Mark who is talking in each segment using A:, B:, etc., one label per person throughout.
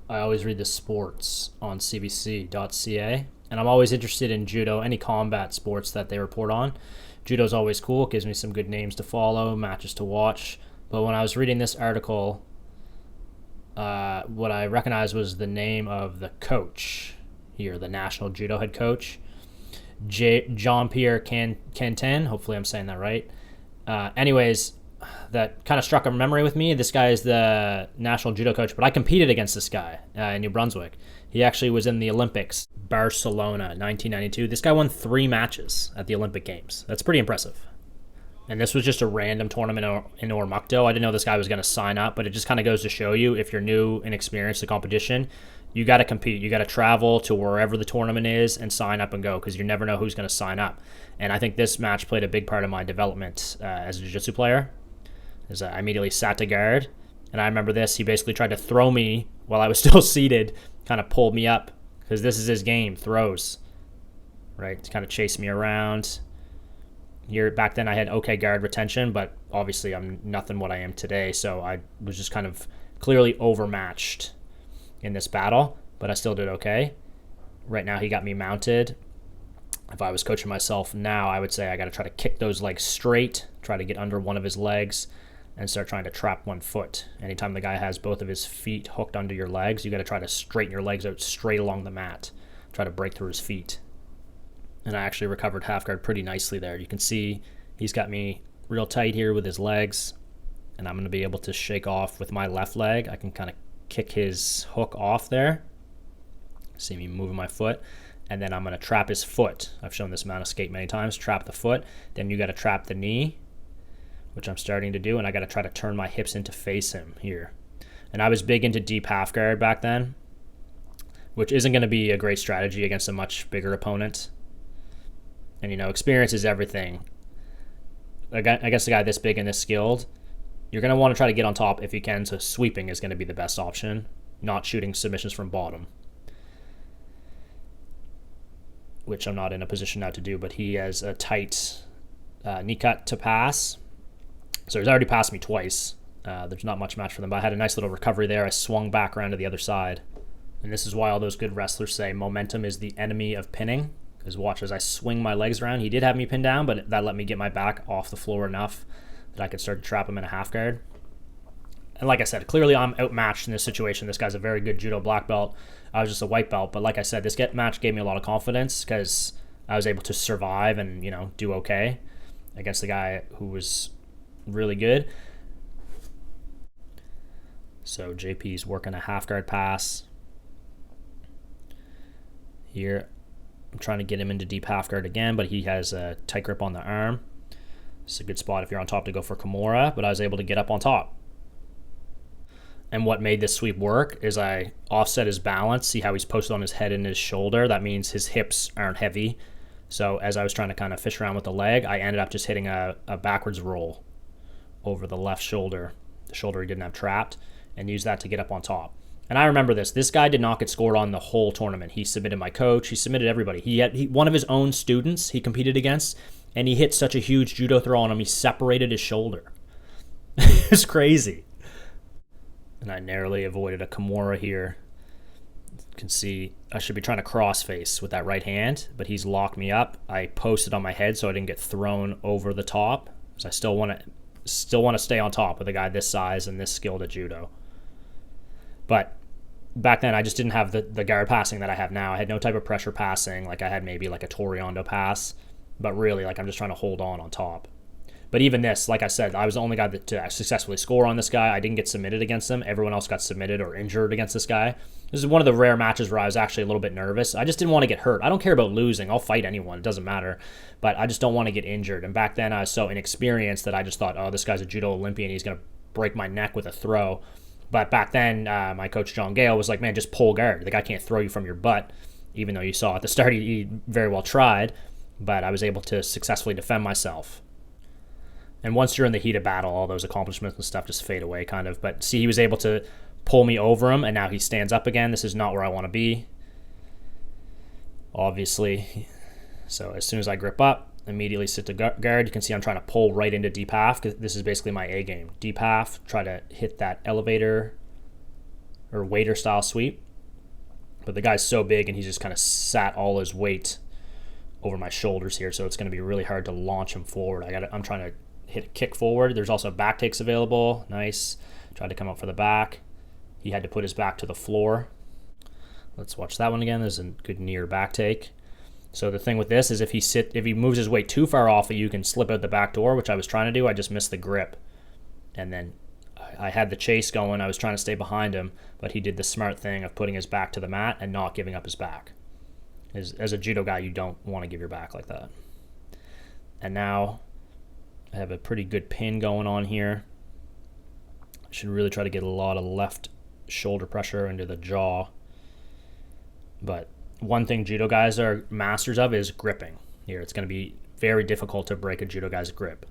A: I always read the sports on cbc.ca, and I'm always interested in judo, any combat sports that they report on. Judo's always cool. It gives me some good names to follow, matches to watch. But when I was reading this article, what I recognized was the name of the coach here, the national judo head coach, Jean-Pierre Cantin. Hopefully I'm saying that right. Anyways, that kind of struck a memory with me. This guy is the national judo coach, but I competed against this guy in New Brunswick. He actually was in the Olympics, Barcelona, 1992. This guy won 3 matches at the Olympic Games. That's pretty impressive. And this was just a random tournament in Ormukto. I didn't know this guy was going to sign up, but it just kind of goes to show you, if you're new and experienced the competition, you got to compete. You got to travel to wherever the tournament is and sign up and go, because you never know who's going to sign up. And I think this match played a big part of my development as a jiu-jitsu player. As I immediately sat to guard, and I remember this. He basically tried to throw me while I was still seated, kind of pulled me up, because this is his game, throws, right? To kind of chase me around. Here, back then I had okay guard retention, but obviously I'm nothing what I am today, so I was just kind of clearly overmatched in this battle, but I still did okay. Right now he got me mounted. If I was coaching myself now, I would say I got to try to kick those legs straight, try to get under one of his legs, and start trying to trap one foot. Anytime the guy has both of his feet hooked under your legs, you got to try to straighten your legs out straight along the mat, try to break through his feet. And I actually recovered half guard pretty nicely there. You can see he's got me real tight here with his legs, and I'm going to be able to shake off with my left leg. I can kind of kick his hook off there. See me moving my foot. And then I'm going to trap his foot. I've shown this mount escape many times. Trap the foot. Then you got to trap the knee, which I'm starting to do, and I got to try to turn my hips in to face him here. And I was big into deep half guard back then, which isn't going to be a great strategy against a much bigger opponent. And, experience is everything. Against a guy this big and this skilled, you're going to want to try to get on top if you can, so sweeping is going to be the best option, not shooting submissions from bottom, which I'm not in a position now to do, but he has a tight knee cut to pass. So he's already passed me twice. There's not much match for them, but I had a nice little recovery there. I swung back around to the other side. And this is why all those good wrestlers say momentum is the enemy of pinning, because watch as I swing my legs around. He did have me pinned down, but that let me get my back off the floor enough that I could start to trap him in a half guard. And like I said, clearly I'm outmatched in this situation. This guy's a very good judo black belt. I was just a white belt. But like I said, this match gave me a lot of confidence because I was able to survive and, do okay against the guy who was really good. So JP's working a half guard pass. Here, I'm trying to get him into deep half guard again, but he has a tight grip on the arm. It's a good spot if you're on top to go for Kimura, but I was able to get up on top. And what made this sweep work is I offset his balance. See how he's posted on his head and his shoulder? That means his hips aren't heavy. So as I was trying to kind of fish around with the leg, I ended up just hitting a backwards roll over the left shoulder, the shoulder he didn't have trapped, and use that to get up on top. And I remember this. This guy did not get scored on the whole tournament. He submitted my coach. He submitted everybody. He had one of his own students he competed against, and he hit such a huge judo throw on him, he separated his shoulder. It's crazy. And I narrowly avoided a Kimura here. You can see I should be trying to cross face with that right hand, but he's locked me up. I posted on my head so I didn't get thrown over the top, because I still want to stay on top with a guy this size and this skilled at judo. But back then I just didn't have the guard passing that I have now. I had no type of pressure passing. Like I had maybe like a Toriando pass, but really like I'm just trying to hold on top. But even this, like I said, I was the only guy to successfully score on this guy. I didn't get submitted against him. Everyone else got submitted or injured against this guy. This is one of the rare matches where I was actually a little bit nervous. I just didn't want to get hurt. I don't care about losing. I'll fight anyone. It doesn't matter. But I just don't want to get injured. And back then I was so inexperienced that I just thought, oh, this guy's a judo Olympian. He's going to break my neck with a throw. But back then, my coach, John Gale, was like, man, just pull guard. The guy can't throw you from your butt, even though you saw at the start he very well tried. But I was able to successfully defend myself. And once you're in the heat of battle, all those accomplishments and stuff just fade away, kind of. But see, he was able to pull me over him, and now he stands up again. This is not where I want to be, obviously. So as soon as I grip up, immediately sit to guard. You can see I'm trying to pull right into deep half, because this is basically my A game. Deep half, try to hit that elevator or waiter style sweep. But the guy's so big and he's just kind of sat all his weight over my shoulders here, so it's going to be really hard to launch him forward. I'm trying to hit a kick forward. There's also back takes available. Nice. Tried to come up for the back. He had to put his back to the floor. Let's watch that one again. There's a good near back take. So the thing with this is if he moves his weight too far off, you can slip out the back door, which I was trying to do. I just missed the grip. And then I had the chase going. I was trying to stay behind him, but he did the smart thing of putting his back to the mat and not giving up his back. As a judo guy, you don't want to give your back like that. And now I have a pretty good pin going on here. I should really try to get a lot of left shoulder pressure into the jaw. But one thing judo guys are masters of is gripping. Here, it's going to be very difficult to break a judo guy's grip,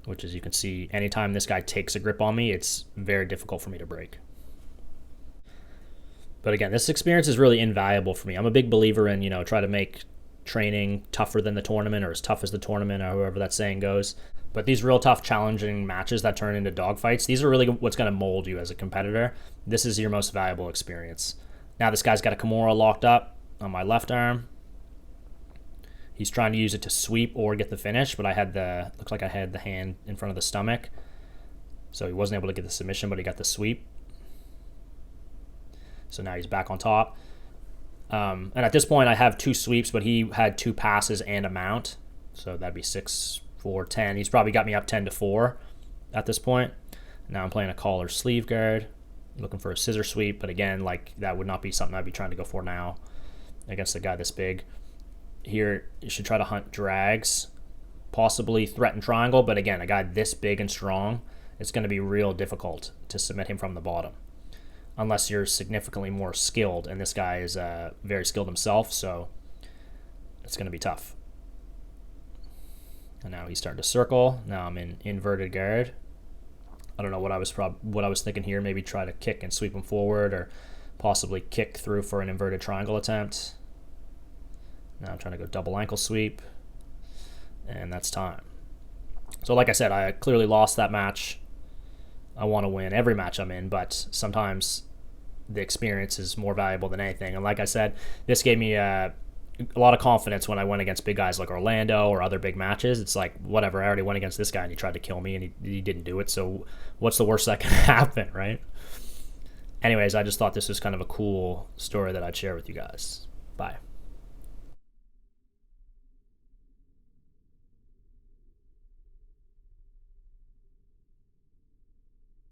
A: which, as you can see, anytime this guy takes a grip on me, it's very difficult for me to break. But again, this experience is really invaluable for me. I'm a big believer in, try to make training tougher than the tournament, or as tough as the tournament, or however that saying goes. But these real tough, challenging matches that turn into dogfights, these are really what's going to mold you as a competitor. This is your most valuable experience. Now this guy's got a Kimura locked up on my left arm. He's trying to use it to sweep or get the finish, but looks like I had the hand in front of the stomach. So he wasn't able to get the submission, but he got the sweep. So now he's back on top. And at this point, I have 2 sweeps, but he had 2 passes and a mount. So that'd be 6, 4, 10. He's probably got me up 10-4 at this point. Now I'm playing a collar sleeve guard, looking for a scissor sweep. But again, that would not be something I'd be trying to go for now against a guy this big. Here, you should try to hunt drags, possibly threaten triangle. But again, a guy this big and strong, it's going to be real difficult to submit him from the bottom, unless you're significantly more skilled, and this guy is very skilled himself, so it's going to be tough. And now he's starting to circle. Now I'm in inverted guard. I don't know what I was thinking here. Maybe try to kick and sweep him forward, or possibly kick through for an inverted triangle attempt. Now I'm trying to go double ankle sweep, and that's time. So like I said, I clearly lost that match. I want to win every match I'm in, but sometimes the experience is more valuable than anything. And like I said, this gave me a lot of confidence when I went against big guys like Orlando or other big matches. It's like, whatever, I already went against this guy and he tried to kill me and he didn't do it. So what's the worst that can happen, right? Anyways, I just thought this was kind of a cool story that I'd share with you guys. Bye.